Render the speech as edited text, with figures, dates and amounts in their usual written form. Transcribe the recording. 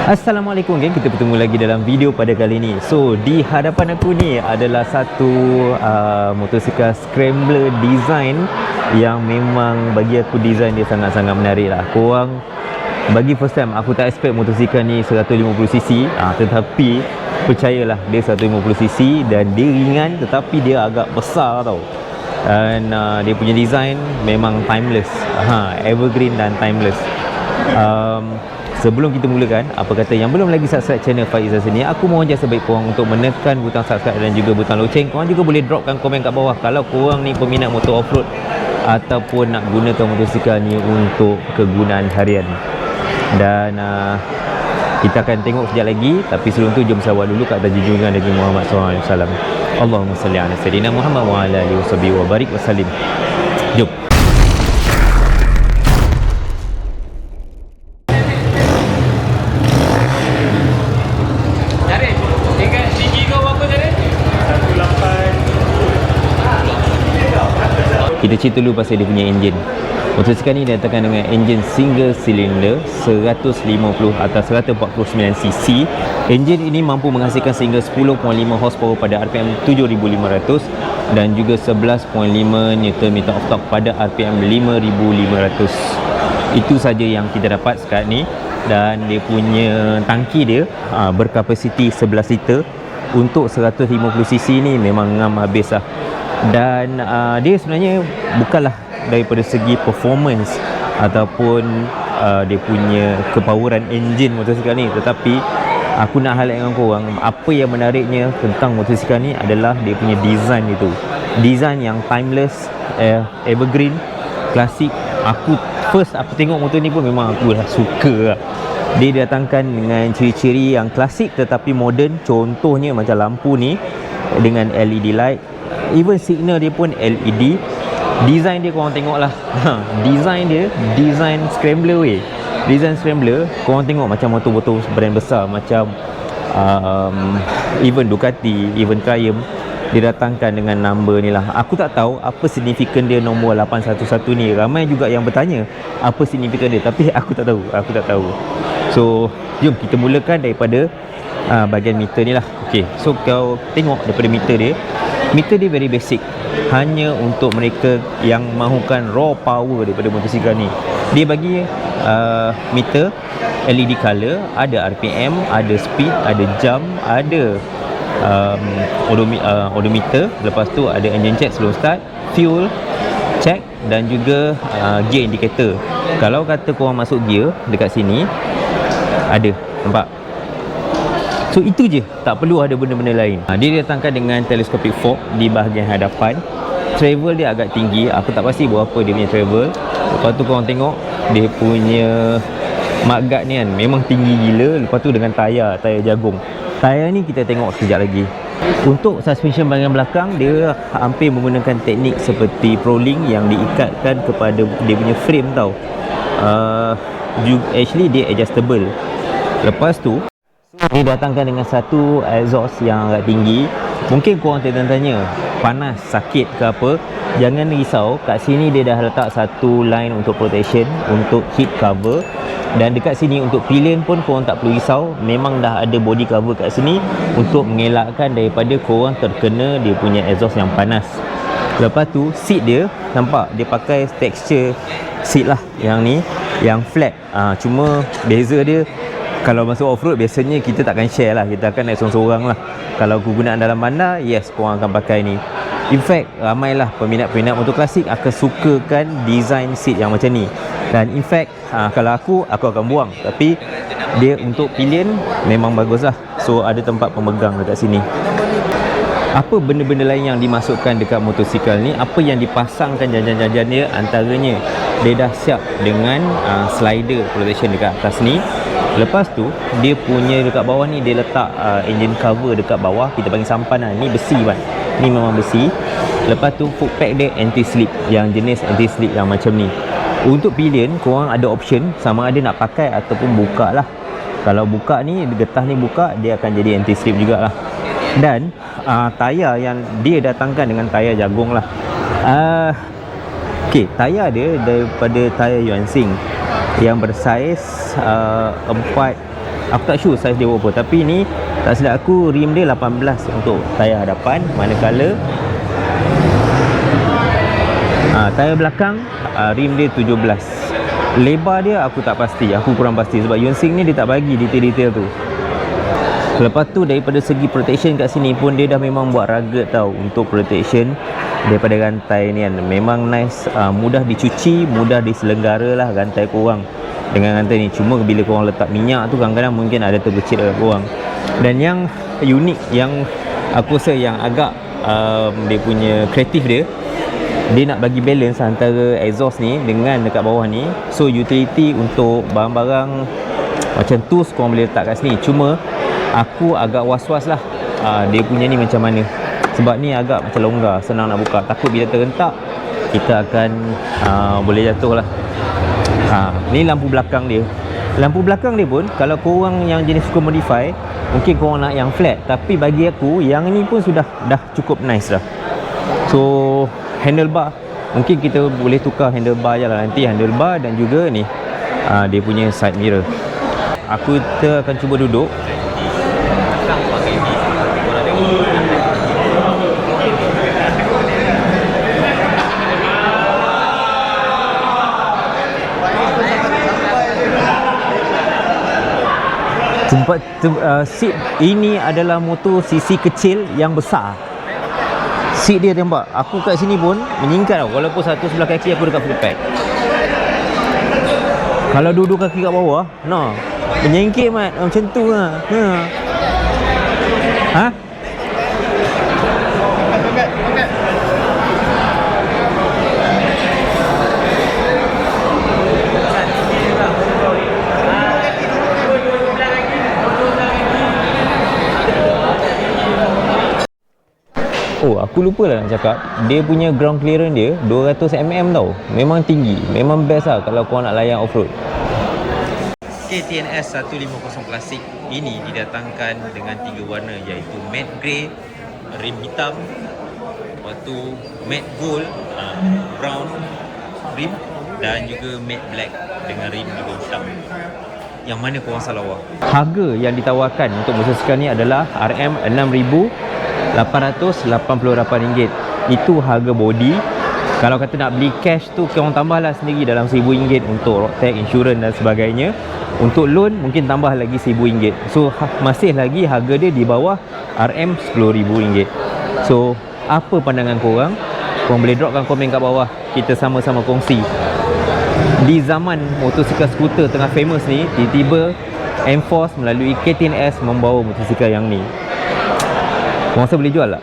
Assalamualaikum geng, kita bertemu lagi dalam video pada kali ini. So di hadapan aku ni adalah satu motosikal scrambler design yang memang bagi aku design dia sangat-sangat menarik lah. Korang bagi first time aku tak expect motosikal ni 150cc, tetapi percayalah dia 150cc dan dia ringan tetapi dia agak besar tau. Dan dia punya design memang timeless, evergreen dan timeless. Sebelum kita mulakan, apa kata yang belum lagi subscribe channel Faiz Azhar ni, aku mohon jasa baik korang untuk menekan butang subscribe dan juga butang loceng. Korang juga boleh dropkan komen kat bawah kalau korang ni peminat motor off-road ataupun nak gunakan motosikal ni untuk kegunaan harian. Dan kita akan tengok sekejap lagi, tapi sebelum tu jom salawat dulu kat atas junjungan Nabi Muhammad SAW. Allahumma salli ala sayyidina Muhammad wa ala alihi wa barik wa sallim. Jom. Kita cerita dulu pasal dia punya enjin. Motosikal ni datangkan dengan enjin single cylinder 150 atau 149cc. Enjin ini mampu menghasilkan sehingga 10.5 horsepower pada RPM 7500 dan juga 11.5 Nm of torque pada RPM 5500. Itu saja yang kita dapat sekarang ni. Dan dia punya tangki dia berkapasiti 11 liter. Untuk 150cc ni memang ngam habis lah. Dan dia sebenarnya bukanlah daripada segi performance ataupun dia punya kepoweran enjin motosikal ni, tetapi aku nak highlight dengan korang apa yang menariknya tentang motosikal ni adalah dia punya design itu. Design yang timeless, evergreen, klasik. Aku tengok motor ni pun memang aku dah suka lah. Dia datangkan dengan ciri-ciri yang klasik tetapi moden. Contohnya macam lampu ni dengan LED light, even signal dia pun LED. Design dia korang tengok lah. Design dia, design scrambler weh. Design scrambler, korang tengok macam motor-motor brand besar macam even Ducati, even Triumph, dia datangkan dengan number ni lah. Aku tak tahu apa signifikan dia nombor 811 ni. Ramai juga yang bertanya apa signifikan dia, tapi aku tak tahu. So jom kita mulakan daripada bahagian meter ni lah. Okay, so kau tengok daripada meter dia very basic, hanya untuk mereka yang mahukan raw power daripada motosikal ni. Dia bagi meter LED color, ada RPM, ada speed, ada jump, ada odometer. Lepas tu ada engine check sebelum start, fuel check dan juga gear indicator. Kalau kata korang masuk gear dekat sini, ada, nampak? So itu je, tak perlu ada benda-benda lain. Dia datangkan dengan telescopic fork di bahagian hadapan. Travel dia agak tinggi, aku tak pasti berapa dia punya travel. Lepas tu korang tengok dia punya mudguard ni kan, memang tinggi gila. Lepas tu dengan tayar jagung. Tayar ni kita tengok sekejap lagi. Untuk suspension bahagian belakang, dia hampir menggunakan teknik seperti Prolink yang diikatkan kepada dia punya frame tau. Actually dia adjustable. Lepas tu dia datangkan dengan satu exhaust yang agak tinggi. Mungkin korang tanya panas, sakit ke apa, jangan risau. Kat sini dia dah letak satu line untuk protection, untuk heat cover. Dan dekat sini untuk pilihan pun korang tak perlu risau, memang dah ada body cover kat sini untuk mengelakkan daripada korang terkena dia punya exhaust yang panas. Lepas tu seat dia, nampak dia pakai texture seat lah, yang ni yang flat. Cuma beza dia, kalau masuk off-road biasanya kita takkan share lah, kita akan naik seorang-seorang lah. Kalau kegunaan dalam bandar, yes, korang akan pakai ni. In fact, ramailah peminat-peminat motor klasik akan sukakan design seat yang macam ni. Dan in fact, kalau aku akan buang. Tapi dia untuk pilihan memang bagus lah. So ada tempat pemegang dekat sini. Apa benda-benda lain yang dimasukkan dekat motosikal ni, apa yang dipasangkan jajan-jajan dia, antaranya dia dah siap dengan slider protection dekat atas ni. Lepas tu dia punya dekat bawah ni dia letak engine cover dekat bawah. Kita panggil sampan lah. Ni besi kan, ni memang besi. Lepas tu foot pad dia anti-slip, yang jenis anti-slip yang macam ni. Untuk pilihan korang ada option sama ada nak pakai ataupun buka lah. Kalau buka ni, getah ni buka, dia akan jadi anti-slip jugalah. Dan tayar yang dia datangkan dengan tayar jagung lah. Okay, tayar dia daripada tayar Yuan Xing yang bersaiz 4 Aku tak sure saiz dia berapa, tapi ni tak silap aku rim dia 18 untuk tayar hadapan, manakala tayar belakang rim dia 17. Lebar dia aku tak pasti, aku kurang pasti sebab Yonsing ni dia tak bagi detail-detail tu. Lepas tu daripada segi protection kat sini pun dia dah memang buat rugged tau untuk protection daripada rantai ni kan. Memang nice, mudah dicuci, mudah diselenggara lah rantai korang dengan rantai ni. Cuma bila korang letak minyak tu kadang-kadang mungkin ada terbercik dekat korang. Dan yang unik, yang aku rasa yang agak dia punya kreatif dia nak bagi balance antara exhaust ni dengan dekat bawah ni. So utility untuk barang-barang macam tools korang boleh letak kat sini. Cuma aku agak was-was lah dia punya ni macam mana, sebab ni agak macam longgar, senang nak buka. Takut bila terhentak kita akan boleh jatuh lah. Ni lampu belakang dia. Lampu belakang dia pun kalau korang yang jenis suka modify, mungkin korang nak yang flat, tapi bagi aku yang ni pun sudah dah cukup nice dah. So handlebar, mungkin kita boleh tukar handlebar je lah nanti, handlebar dan juga ni dia punya side mirror. Kita akan cuba duduk. Seat ini adalah motor CC kecil yang besar. Seat dia tembak, aku kat sini pun menyingkat tau, walaupun satu sebelah kaki aku dekat full pack. Kalau duduk kaki kat bawah, menyingkit mat, macam tu lah. Oh, aku lupa lah nak cakap, dia punya ground clearance dia 200mm tau. Memang tinggi, memang best lah kalau korang nak layan off-road. KTNS 150 Classic ini didatangkan dengan 3 warna, iaitu matte grey, rim hitam, lepas tu matte gold, brown rim, dan juga matte black dengan rim juga hitam. Yang mana korang salah wah? Harga yang ditawarkan untuk motosikal ni adalah RM6,888. Itu harga body. Kalau kata nak beli cash tu, korang tambahlah sendiri dalam RM1,000 untuk road tax, insurans dan sebagainya. Untuk loan mungkin tambah lagi RM1,000. So masih lagi harga dia di bawah RM10,000. So apa pandangan korang? Korang boleh dropkan komen kat bawah, kita sama-sama kongsi. Di zaman motosikal skuter tengah famous ni, tiba-tiba Enforce melalui KTNS membawa motosikal yang ni. Korang rasa boleh jual tak?